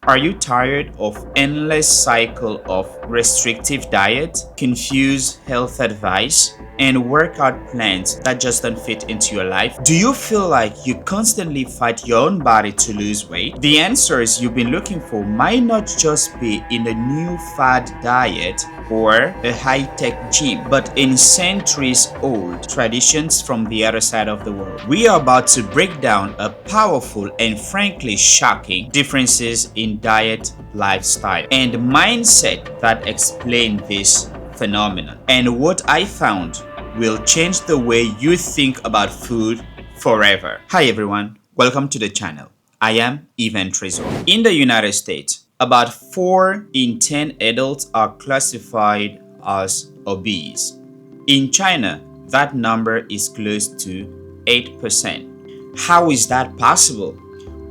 Are you tired of endless cycle of restrictive diet, confused health advice, and workout plans that just don't fit into your life? Do you feel like you constantly fight your own body to lose weight? The answers you've been looking for might not just be in a new fad diet or a high-tech gym, but in centuries-old traditions from the other side of the world. We are about to break down a powerful and frankly shocking differences in diet, lifestyle, and mindset that explain this phenomenon. And what I found will change the way you think about food forever. Hi everyone, welcome to the channel. I am Ivan Trezor. In the United States, about 4 in 10 adults are classified as obese. In China, that number is close to 8%. How is that possible?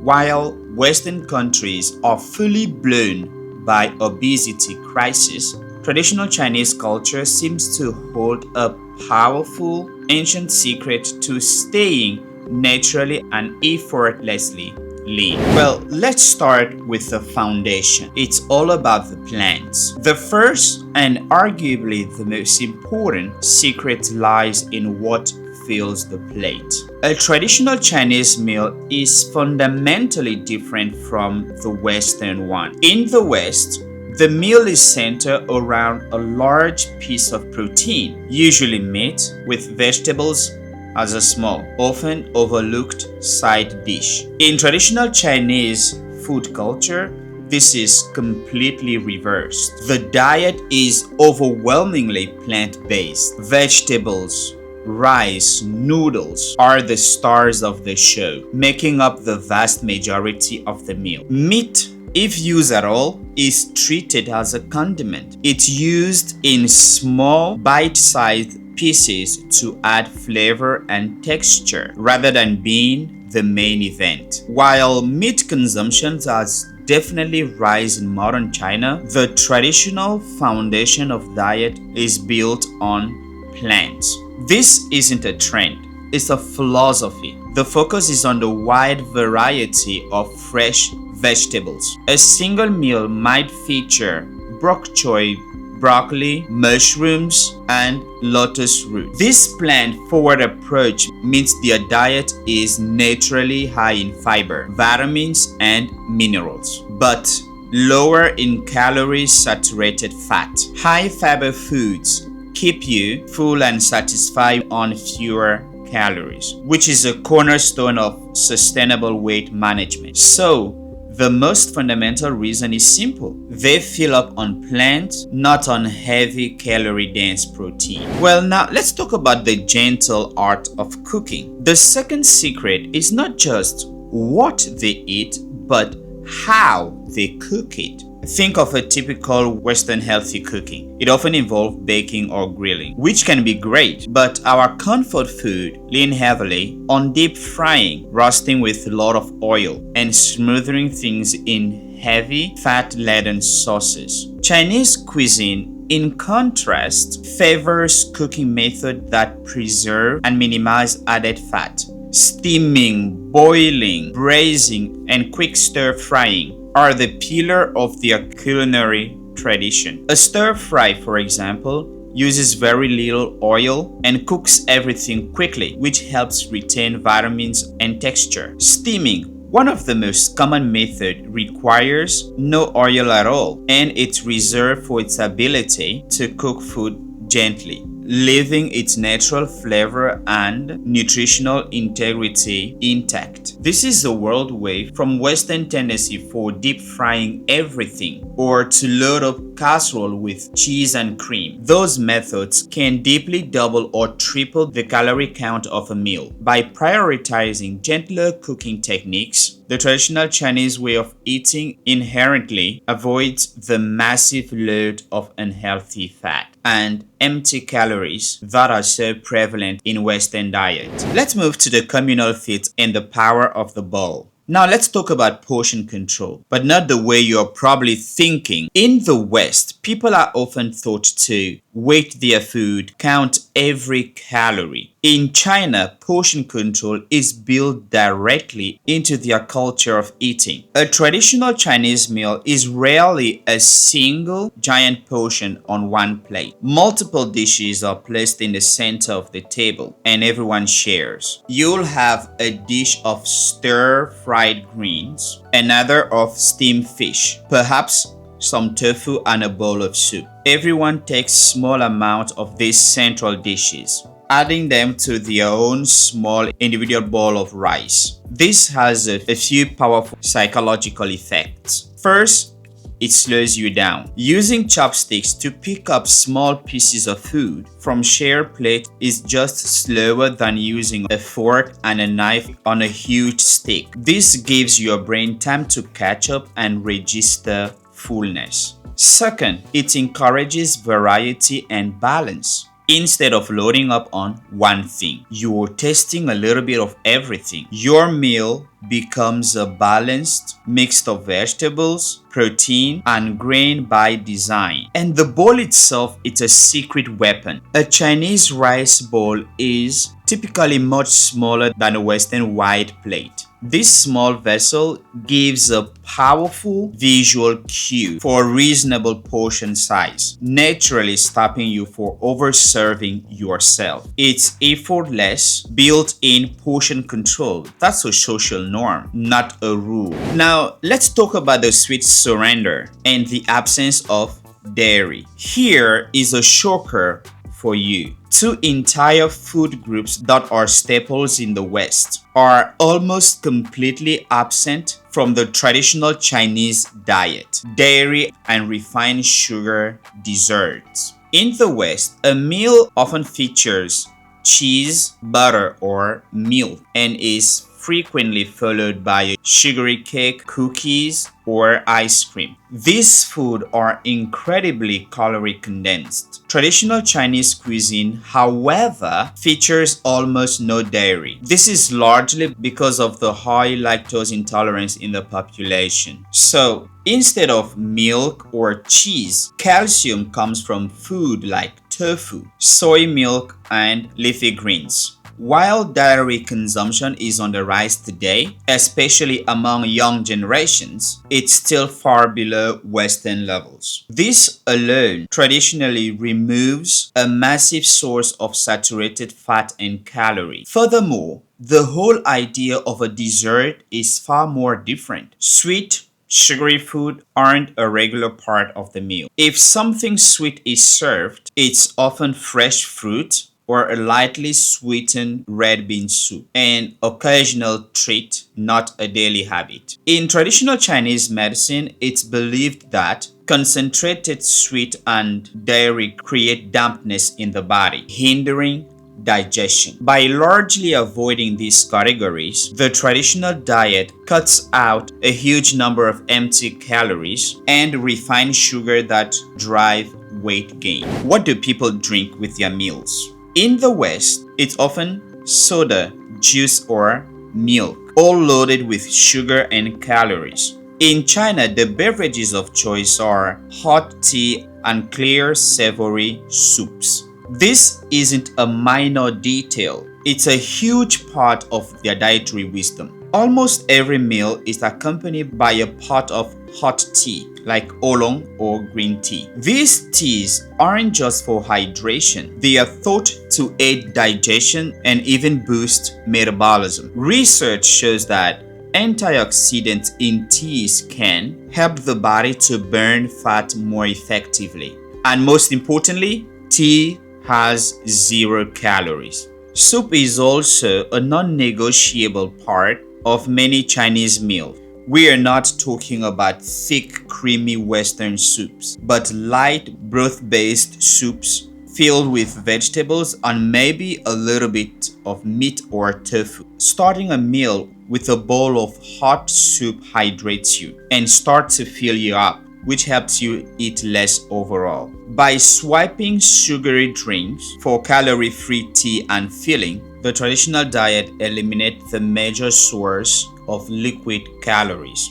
While Western countries are fully blown by obesity crisis, traditional Chinese culture seems to hold a powerful ancient secret to staying naturally and effortlessly lean. Well, let's start with the foundation. It's all about the plants. The first and arguably the most important secret lies in what fills the plate. A traditional Chinese meal is fundamentally different from the Western one. In the West, the meal is centered around a large piece of protein, usually meat with vegetables as a small, often overlooked side dish. In traditional Chinese food culture, this is completely reversed. The diet is overwhelmingly plant-based. Vegetables, rice, noodles are the stars of the show, making up the vast majority of the meal. Meat, if used at all, is treated as a condiment. It's used in small, bite-sized pieces to add flavor and texture rather than being the main event. While meat consumption has definitely rise in modern China, the traditional foundation of diet is built on plants. This isn't a trend, it's a philosophy. The focus is on the wide variety of fresh vegetables. A single meal might feature bok choy, broccoli, mushrooms, and lotus root. This plant-forward approach means their diet is naturally high in fiber, vitamins, and minerals, but lower in calorie-saturated fat. High-fiber foods keep you full and satisfied on fewer calories, which is a cornerstone of sustainable weight management. So, the most fundamental reason is simple. They fill up on plants, not on heavy calorie-dense protein. Well, now let's talk about the gentle art of cooking. The second secret is not just what they eat, but how they cook it. Think of a typical Western healthy cooking. It often involves baking or grilling, which can be great, but our comfort food lean heavily on deep frying, roasting with a lot of oil, and smothering things in heavy, fat-laden sauces. Chinese cuisine, in contrast, favors cooking methods that preserve and minimize added fat. Steaming, boiling, braising, and quick stir-frying are the pillar of their culinary tradition. A stir fry, for example, uses very little oil and cooks everything quickly, which helps retain vitamins and texture. Steaming, one of the most common methods, requires no oil at all, and it's reserved for its ability to cook food gently, leaving its natural flavor and nutritional integrity intact. This is a world away from Western tendency for deep frying everything or to load up casserole with cheese and cream. Those methods can deeply double or triple the calorie count of a meal. By prioritizing gentler cooking techniques, the traditional Chinese way of eating inherently avoids the massive load of unhealthy fat and empty calories that are so prevalent in Western diet. Let's move to the communal fit and the power of the bowl. Now let's talk about portion control, but not the way you're probably thinking. In the West, people are often taught to weight their food, count every calorie, In China, portion control is built directly into their culture of eating. A traditional Chinese meal is rarely a single giant portion on one plate. Multiple dishes are placed in the center of the table and everyone shares. You'll have a dish of stir-fried greens, another of steamed fish, perhaps some tofu and a bowl of soup. Everyone takes small amount of these central dishes, adding them to their own small individual bowl of rice. This has a few powerful psychological effects. First, it slows you down. Using chopsticks to pick up small pieces of food from shared plate is just slower than using a fork and a knife on a huge stick. This gives your brain time to catch up and register fullness. Second, it encourages variety and balance. Instead of loading up on one thing, you're tasting a little bit of everything. Your meal becomes a balanced mix of vegetables, protein, and grain by design. And the bowl itself is a secret weapon. A Chinese rice bowl is typically much smaller than a Western wide plate. This small vessel gives a powerful visual cue for a reasonable portion size, naturally stopping you from overserving yourself. It's effortless, built-in portion control. That's a social norm, not a rule. Now, let's talk about the sweet surrender and the absence of dairy. Here is a shocker for you. Two entire food groups that are staples in the West are almost completely absent from the traditional Chinese diet: dairy and refined sugar desserts. In the West, a meal often features cheese, butter, or milk and is frequently followed by a sugary cake, cookies, or ice cream. These foods are incredibly calorie condensed. Traditional Chinese cuisine, however, features almost no dairy. This is largely because of the high lactose intolerance in the population. So, instead of milk or cheese, calcium comes from food like tofu, soy milk, and leafy greens. While dairy consumption is on the rise today, especially among young generations, it's still far below Western levels. This alone traditionally removes a massive source of saturated fat and calorie. Furthermore, the whole idea of a dessert is far more different. Sweet, sugary food aren't a regular part of the meal. If something sweet is served, it's often fresh fruit or a lightly sweetened red bean soup, an occasional treat, not a daily habit. In traditional Chinese medicine, it's believed that concentrated sweet and dairy create dampness in the body, hindering digestion. By largely avoiding these categories, the traditional diet cuts out a huge number of empty calories and refined sugar that drive weight gain. What do people drink with their meals? In the West, it's often soda, juice, or milk, all loaded with sugar and calories. In China, the beverages of choice are hot tea and clear, savory soups. This isn't a minor detail, it's a huge part of their dietary wisdom. Almost every meal is accompanied by a pot of hot tea, like oolong or green tea. These teas aren't just for hydration, they are thought to aid digestion and even boost metabolism. Research shows that antioxidants in teas can help the body to burn fat more effectively. And most importantly, tea has 0 calories. Soup is also a non-negotiable part of many Chinese meals. We are not talking about thick, creamy Western soups, but light, broth-based soups filled with vegetables and maybe a little bit of meat or tofu. Starting a meal with a bowl of hot soup hydrates you and starts to fill you up, which helps you eat less overall. By swiping sugary drinks for calorie-free tea and filling, the traditional diet eliminates the major source of liquid calories.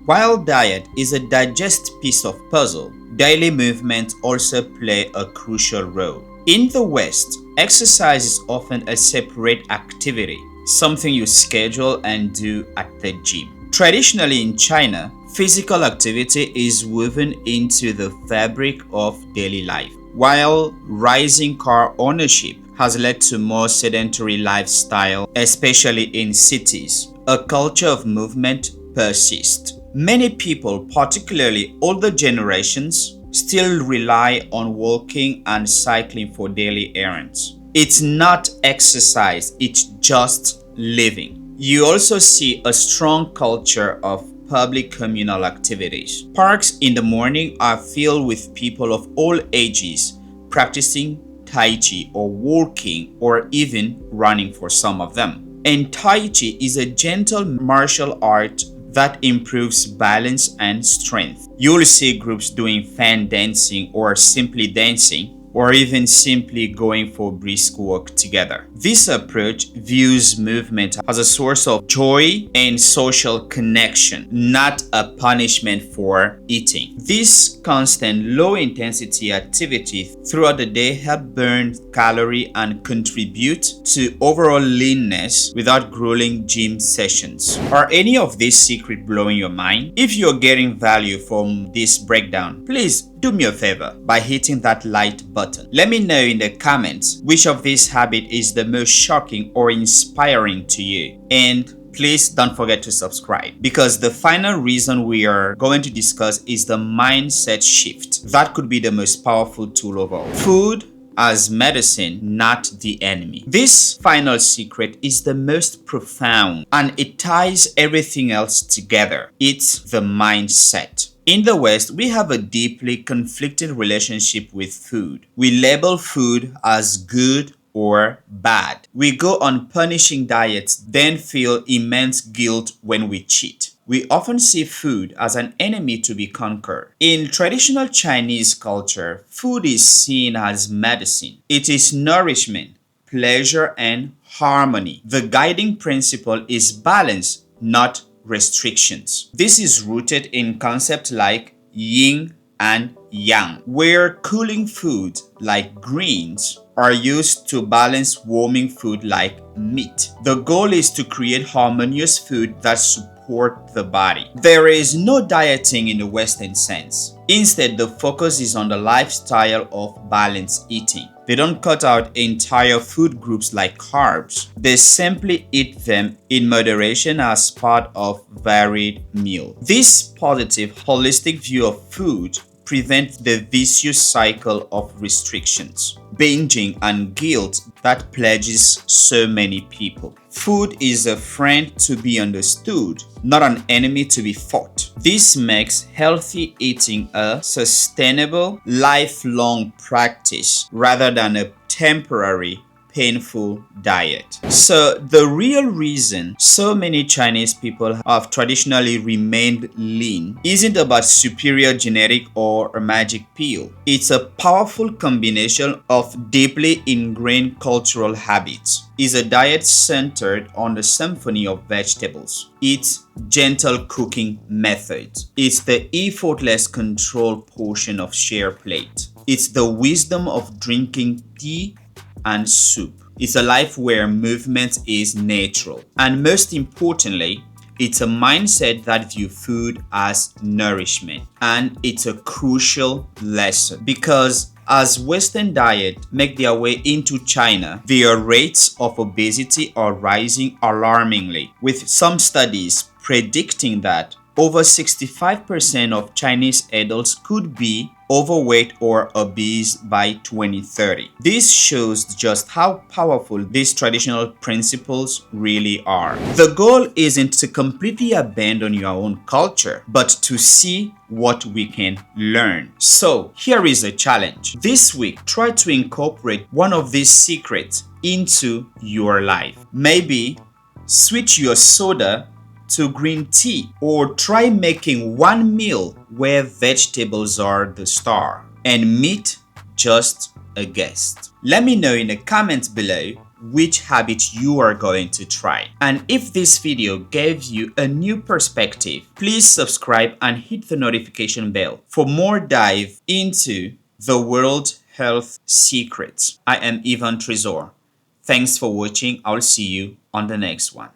While diet is a digest piece of puzzle, daily movement also play a crucial role. In the West, exercise is often a separate activity, something you schedule and do at the gym. Traditionally in China, physical activity is woven into the fabric of daily life, while rising car ownership has led to more sedentary lifestyle, especially in cities. A culture of movement persists. Many people, particularly older generations, still rely on walking and cycling for daily errands. It's not exercise, it's just living. You also see a strong culture of public communal activities. Parks in the morning are filled with people of all ages practicing Tai Chi or walking or even running for some of them. And Tai Chi is a gentle martial art that improves balance and strength. You'll see groups doing fan dancing or simply dancing, or even simply going for a brisk walk together. This approach views movement as a source of joy and social connection, not a punishment for eating. This constant low-intensity activity throughout the day help burn calories and contribute to overall leanness without grueling gym sessions. Are any of these secrets blowing your mind? If you're getting value from this breakdown, please do me a favor by hitting that like button. Let me know in the comments which of these habits is the most shocking or inspiring to you. And please don't forget to subscribe, because the final reason we are going to discuss is the mindset shift. That could be the most powerful tool of all. Food as medicine, not the enemy. This final secret is the most profound and it ties everything else together. It's the mindset. In the West, we have a deeply conflicted relationship with food. We label food as good or bad. We go on punishing diets, then feel immense guilt when we cheat. We often see food as an enemy to be conquered. In traditional Chinese culture, food is seen as medicine. It is nourishment, pleasure, and harmony. The guiding principle is balance, not restrictions. This is rooted in concepts like yin and yang, where cooling foods like greens are used to balance warming food like meat. The goal is to create harmonious food that support the body. There is no dieting in the Western sense. Instead, the focus is on the lifestyle of balanced eating. They don't cut out entire food groups like carbs. They simply eat them in moderation as part of varied meal. This positive, holistic view of food prevents the vicious cycle of restrictions, binging, and guilt that plagues so many people. Food is a friend to be understood, not an enemy to be fought. This makes healthy eating a sustainable, lifelong practice rather than a temporary, painful diet. So the real reason so many Chinese people have traditionally remained lean isn't about superior genetic or a magic pill. It's a powerful combination of deeply ingrained cultural habits. It's a diet centered on the symphony of vegetables. It's gentle cooking methods. It's the effortless control portion of share plate. It's the wisdom of drinking tea and soup. It's a life where movement is natural. And most importantly, it's a mindset that views food as nourishment. And it's a crucial lesson because as Western diets make their way into China, their rates of obesity are rising alarmingly, with some studies predicting that over 65% of Chinese adults could be overweight or obese by 2030. This shows just how powerful these traditional principles really are. The goal isn't to completely abandon your own culture, but to see what we can learn. So here is a challenge. This week, try to incorporate one of these secrets into your life. Maybe switch your soda to green tea, or try making one meal where vegetables are the star and meat just a guest. Let me know in the comments below which habit you are going to try. And if this video gave you a new perspective, please subscribe and hit the notification bell for more dive into the world health secrets. I am Ivan Tresor. Thanks for watching. I'll see you on the next one.